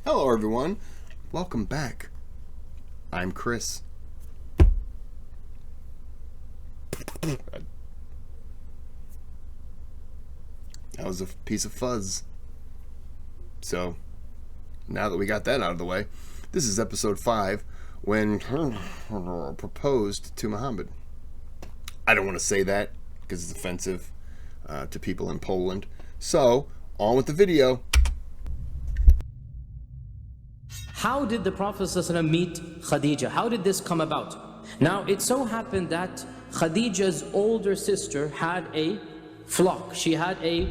Hello everyone, welcome back. I'm Kris. That was a piece of fuzz. So, now that we got that out of the way, this is episode 5, when proposed to Muhammad. I don't want to say that, because it's offensive to people in Poland. So, on with the video. How did the Prophet ﷺ meet Khadijah? How did this come about? Now, it so happened that Khadijah's older sister had a flock. She had a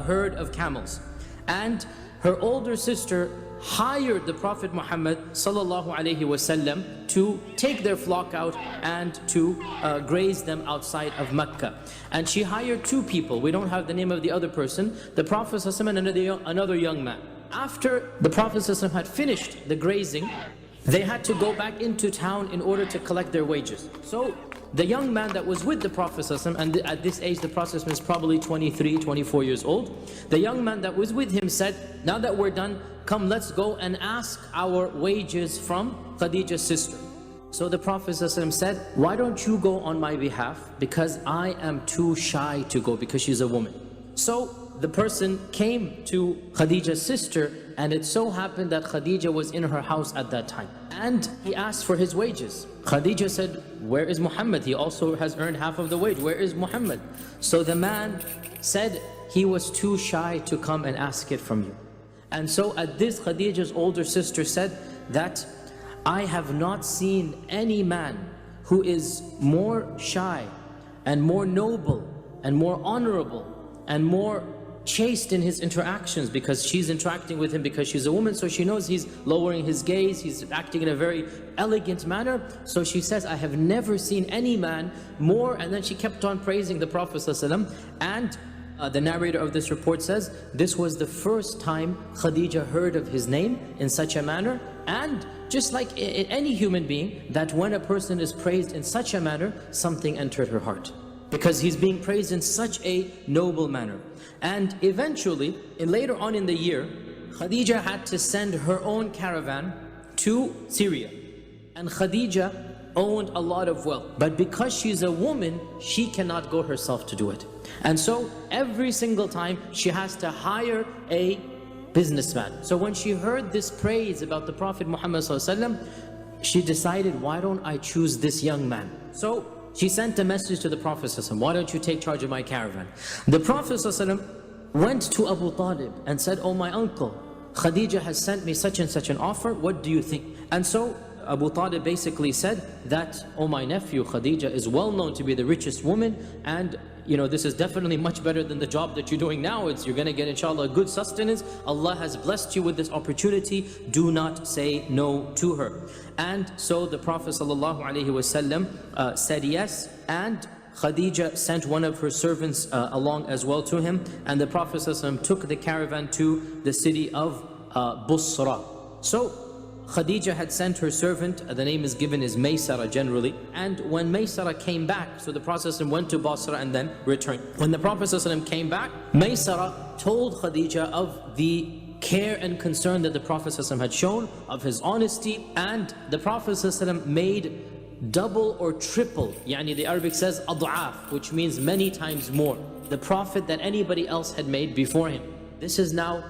herd of camels. And her older sister hired the Prophet Muhammad ﷺ to take their flock out and to graze them outside of Mecca. And she hired 2 people. We don't have the name of the other person. The Prophet ﷺ and another young man. After the Prophet ﷺ had finished the grazing, they had to go back into town in order to collect their wages. So the young man that was with the Prophet ﷺ, and at this age the Prophet ﷺ is probably 23, 24 years old, the young man that was with him said, now that we're done, come let's go and ask our wages from Khadijah's sister. So the Prophet ﷺ said, why don't you go on my behalf, because I am too shy to go, because she's a woman. So the person came to Khadijah's sister, and it so happened that Khadijah was in her house at that time. And he asked for his wages. Khadijah said, where is Muhammad? He also has earned half of the wage. Where is Muhammad? So the man said he was too shy to come and ask it from you. And so at this, Khadijah's older sister said that I have not seen any man who is more shy and more noble and more honorable and more chaste in his interactions, because she's interacting with him because she's a woman, so she knows he's lowering his gaze, he's acting in a very elegant manner. So she says, I have never seen any man more, and then she kept on praising the Prophet ﷺ. And the narrator of this report says, this was the first time Khadijah heard of his name in such a manner. And just like any human being, that when a person is praised in such a manner, something entered her heart, because he's being praised in such a noble manner. And eventually, later on in the year, Khadijah had to send her own caravan to Syria. And Khadijah owned a lot of wealth, but because she's a woman, she cannot go herself to do it. And so every single time she has to hire a businessman. So when she heard this praise about the Prophet Muhammad ﷺ, she decided, why don't I choose this young man? So she sent a message to the Prophet ﷺ, why don't you take charge of my caravan? The Prophet ﷺ went to Abu Talib and said, oh my uncle, Khadijah has sent me such and such an offer, what do you think? And so Abu Talib basically said that, oh my nephew, Khadijah is well known to be the richest woman, and you know, this is definitely much better than the job that you're doing now. You're going to get, inshallah, a good sustenance. Allah has blessed you with this opportunity. Do not say no to her. And so the Prophet ﷺ said yes, and Khadijah sent one of her servants along as well to him, and the Prophet ﷺ took the caravan to the city of Busra. So Khadijah had sent her servant, the name is given as Maysara generally, and when Maysara came back, so the Prophet went to Basra and then returned. When the Prophet came back, Maysara told Khadijah of the care and concern that the Prophet had shown, of his honesty, and the Prophet made double or triple, yani the Arabic says ad'af, which means many times more, the Prophet that anybody else had made before him. This is now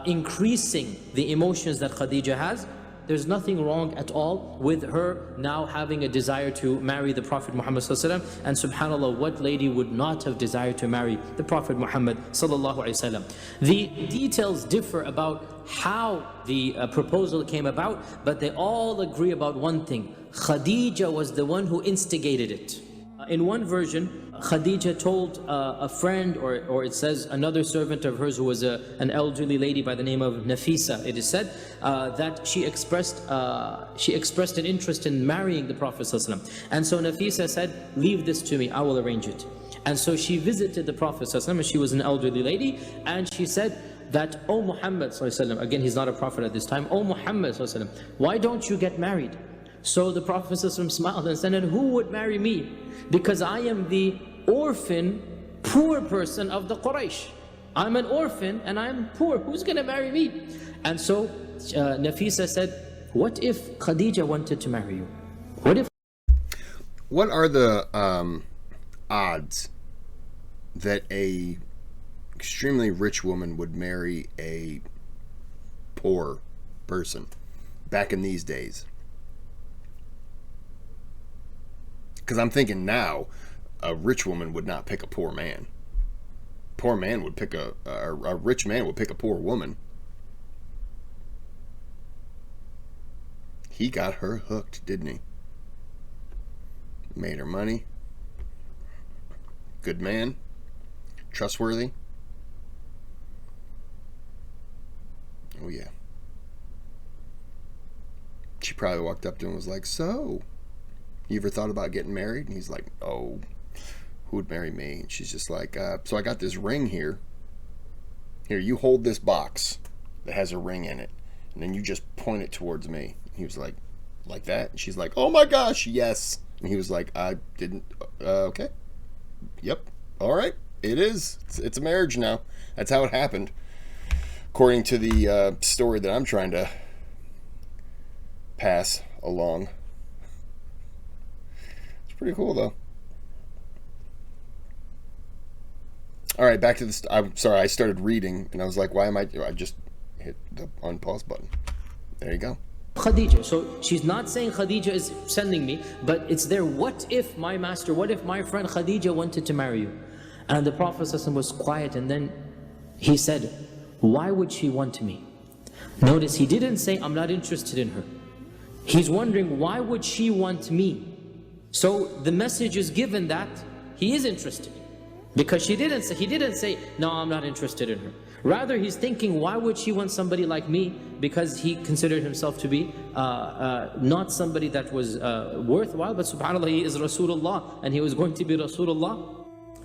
increasing the emotions that Khadijah has. There's nothing wrong at all with her now having a desire to marry the Prophet Muhammad ﷺ. And subhanAllah, what lady would not have desired to marry the Prophet Muhammad ﷺ? The details differ about how the proposal came about, but they all agree about one thing. Khadijah was the one who instigated it. In one version, Khadijah told a friend, or it says another servant of hers who was an elderly lady by the name of Nafisa, it is said that she expressed an interest in marrying the Prophet ﷺ. And so Nafisa said, leave this to me, I will arrange it. And so she visited the Prophet ﷺ, and she was an elderly lady, and she said that, O Muhammad ﷺ, again he's not a prophet at this time, O Muhammad ﷺ, why don't you get married? So the Prophet ﷺ smiled and said, and who would marry me? Because I am the orphan, poor person of the Quraysh. I'm an orphan and I'm poor. Who's going to marry me? And so Nafisa said, what if Khadijah wanted to marry you? What are the odds that a extremely rich woman would marry a poor person back in these days? Because I'm thinking now, a rich woman would not pick a poor man. Poor man would pick a rich man would pick a poor woman. He got her hooked, didn't he? Made her money. Good man. Trustworthy. Oh yeah. She probably walked up to him and was like, so, you ever thought about getting married? And he's like, oh, who would marry me? And she's just like, so I got this ring here. Here, you hold this box that has a ring in it. And then you just point it towards me. And he was like that? And she's like, oh my gosh, yes. And he was like, I didn't, okay. Yep, all right, it is. It's a marriage now. That's how it happened. According to the story that I'm trying to pass along. It's pretty cool, though. All right, back to this. I'm sorry, I started reading, and I was like, why am I just hit the unpause button. There you go. Khadijah. So she's not saying Khadijah is sending me, but it's there. What if my master, what if my friend Khadijah wanted to marry you? And the Prophet ﷺ was quiet, and then he said, why would she want me? Notice he didn't say, I'm not interested in her. He's wondering, why would she want me? So the message is given that he is interested. Because he didn't say, no, I'm not interested in her. Rather, he's thinking, why would she want somebody like me? Because he considered himself to be not somebody that was worthwhile, but subhanAllah, he is Rasulullah, and he was going to be Rasulullah.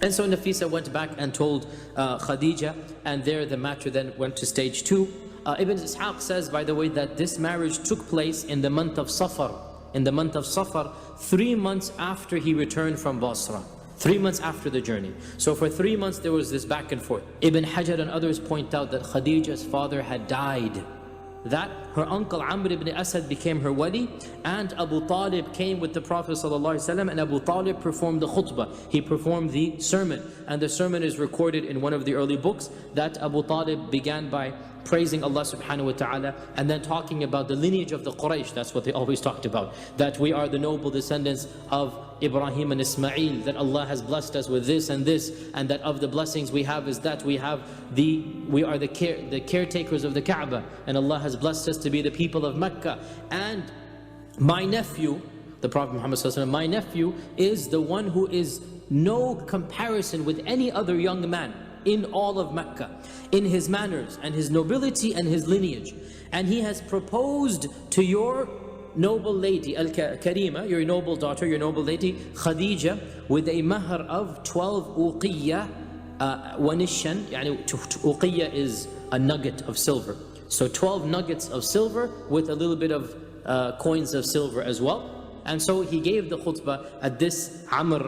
And so Nafisa went back and told Khadijah, and there the matter then went to stage 2. Ibn Ishaq says, by the way, that this marriage took place in the month of Safar. In the month of Safar, 3 months after he returned from Basra. 3 months after the journey. So for 3 months there was this back and forth. Ibn Hajar and others point out that Khadijah's father had died. That her uncle Amr ibn Asad became her wali, and Abu Talib came with the Prophet ﷺ, and Abu Talib performed the khutbah. He performed the sermon, and the sermon is recorded in one of the early books that Abu Talib began by praising Allah subhanahu wa ta'ala, and then talking about the lineage of the Quraysh. That's what they always talked about, that we are the noble descendants of Ibrahim and Ismail, that Allah has blessed us with this, and that of the blessings we have is that we are the caretakers of the Kaaba, and Allah has blessed us to be the people of Mecca. And my nephew, the Prophet Muhammad ﷺ, my nephew is the one who is no comparison with any other young man in all of Mecca, in his manners and his nobility and his lineage. And he has proposed to your noble lady, Al-Karima, your noble daughter, your noble lady, Khadijah, with a mahr of 12 uqiyya wa nishan. Uqiyya is a nugget of silver. So 12 nuggets of silver with a little bit of coins of silver as well. And so he gave the khutbah. At this, Amr,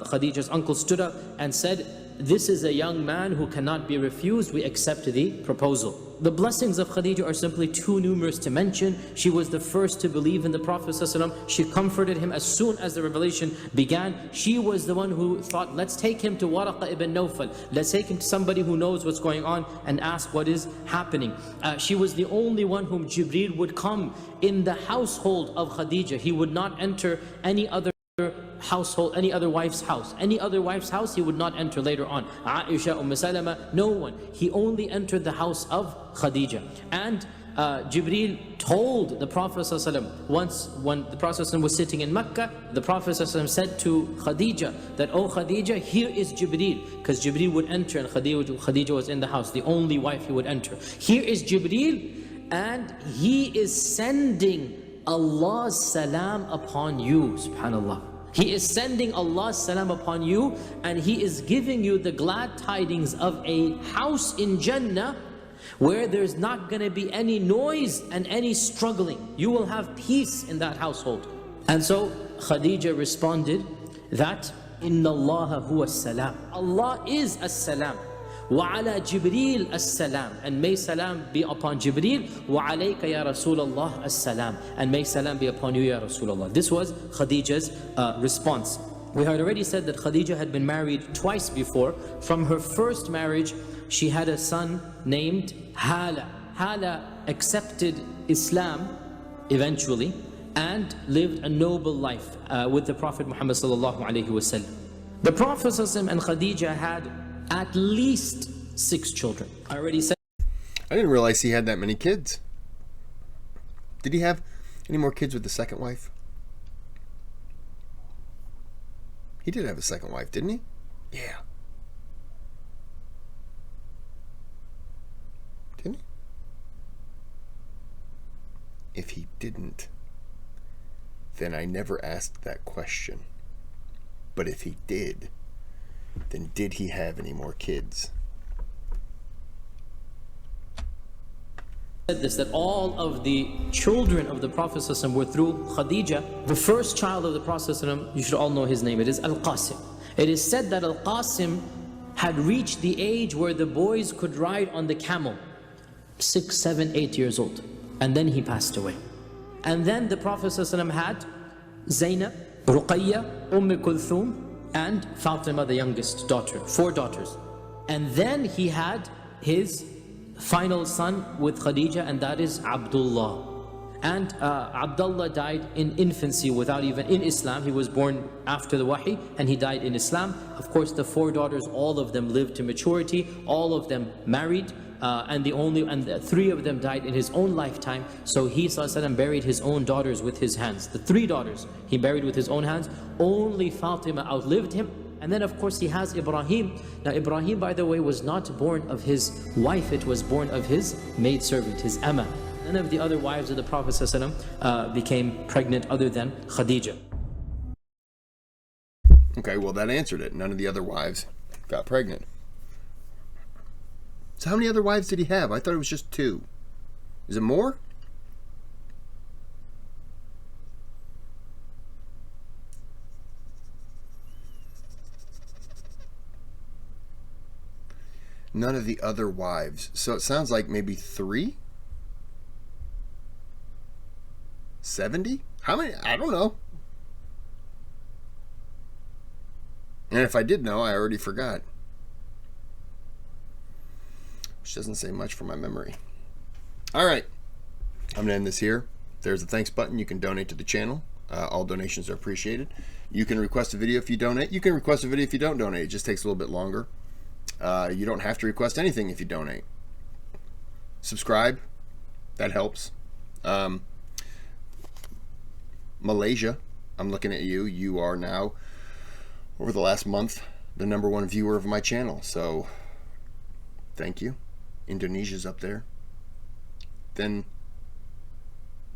Khadijah's uncle, stood up and said, this is a young man who cannot be refused. We accept the proposal. The blessings of Khadijah are simply too numerous to mention. She was the first to believe in the Prophet ﷺ. She comforted him as soon as the revelation began. She was the one who thought, let's take him to Waraqa ibn Nawfal. Let's take him to somebody who knows what's going on and ask what is happening. She was the only one whom Jibreel would come in the household of Khadijah. He would not enter any other household, any other wife's house. Any other wife's house he would not enter later on. Aisha, Salama, no one. He only entered the house of Khadijah. And Jibreel told the Prophet ﷺ, once when the Prophet ﷺ was sitting in Mecca, the Prophet ﷺ said to Khadijah that, oh Khadijah, here is Jibreel, because Jibreel would enter and Khadijah was in the house, the only wife he would enter. Here is Jibreel, and he is sending Allah's salam upon you, subhanallah. He is sending Allah's salam upon you, and He is giving you the glad tidings of a house in Jannah where there's not going to be any noise and any struggling. You will have peace in that household. And so Khadijah responded that, Inna Allah huwa salam. Allah is as-salam. وعلى جبريل السلام, and may salam be upon Jibreel, وعليك يا رسول الله السلام, and may salam be upon you ya Rasulullah. This was Khadijah's response. We had already said that Khadijah had been married twice before. From her first marriage, she had a son named Hala. Hala accepted Islam eventually and lived a noble life with the Prophet Muhammad sallallahu alaihi wasallam. The Prophet ﷺ and Khadijah had at least 6 children. I already said. I didn't realize he had that many kids. Did he have any more kids with the second wife? He did have a second wife, didn't he? Yeah. Didn't he? If he didn't, then I never asked that question. But if he did, then did he have any more kids? Said this, that all of the children of the Prophet ﷺ were through Khadijah. The first child of the Prophet ﷺ, you should all know his name, it is Al-Qasim. It is said that Al-Qasim had reached the age where the boys could ride on the camel, 6, 7, 8 years old, and then he passed away. And then the Prophet ﷺ had Zainab, Ruqayya, Kulthum, and Fatima, the youngest daughter, 4 daughters. And then he had his final son with Khadijah, and that is Abdullah. And Abdullah died in infancy without even in Islam. He was born after the Wahy and he died in Islam. Of course, the 4 daughters, all of them lived to maturity, all of them married, and the 3 of them died in his own lifetime. So he ﷺ buried his own daughters with his hands. The 3 daughters he buried with his own hands. Only Fatima outlived him. And then of course he has Ibrahim. Now Ibrahim, by the way, was not born of his wife, it was born of his maidservant, his Amma. None of the other wives of the Prophet ﷺ became pregnant other than Khadijah. Okay, well that answered it. None of the other wives got pregnant. So how many other wives did he have? I thought it was just 2. Is it more? None of the other wives. So it sounds like maybe 3? 70? How many? I don't know. And if I did know, I already forgot. Which doesn't say much for my memory. All right. I'm going to end this here. There's a thanks button. You can donate to the channel. All donations are appreciated. You can request a video if you donate. You can request a video if you don't donate. It just takes a little bit longer. You don't have to request anything if you donate. Subscribe. That helps. Malaysia, I'm looking at you. You are now, over the last month, the #1 viewer of my channel. So, thank you. Indonesia's up there. Then,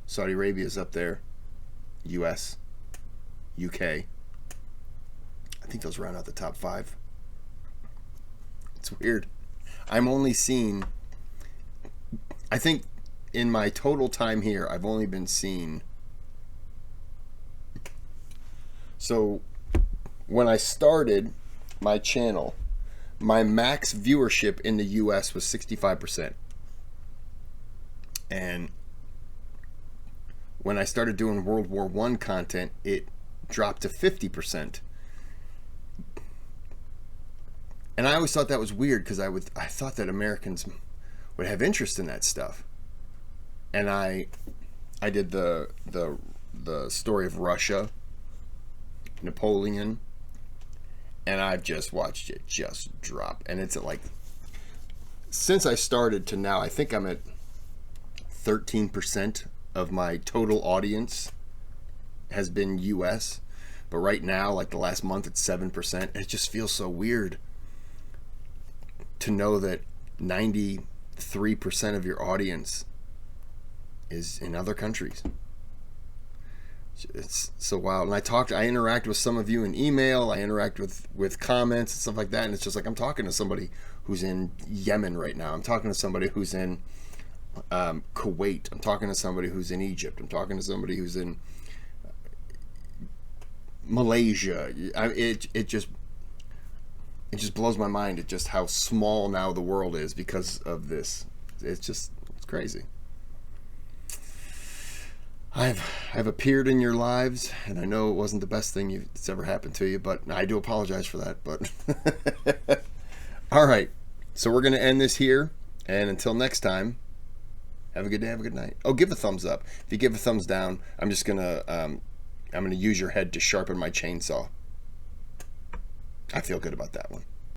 Saudi Arabia's up there. US. UK. I think those round out the top 5. It's weird. I'm only seeing, I think in my total time here, I've only been seen. So when I started my channel, my max viewership in the US was 65%. And when I started doing World War I content, it dropped to 50%. And I always thought that was weird because I thought that Americans would have interest in that stuff. And I did the story of Russia, Napoleon, and I've just watched it just drop. And it's at like, since I started to now, I think I'm at 13% of my total audience has been US. But right now, like the last month, it's 7%. It just feels so weird to know that 93% of your audience is in other countries. It's so wild. And I interact with some of you in email, I interact with comments and stuff like that, and it's just like I'm talking to somebody who's in Yemen right now. I'm talking to somebody who's in Kuwait. I'm talking to somebody who's in Egypt. I'm talking to somebody who's in Malaysia. It just, it just blows my mind at just how small now the world is because of this. It's crazy. I've appeared in your lives, and I know it wasn't the best thing that's ever happened to you, but I do apologize for that. But all right, so we're gonna end this here, and until next time, have a good day, have a good night. Oh, give a thumbs up. If you give a thumbs down, I'm gonna use your head to sharpen my chainsaw. I feel good about that one.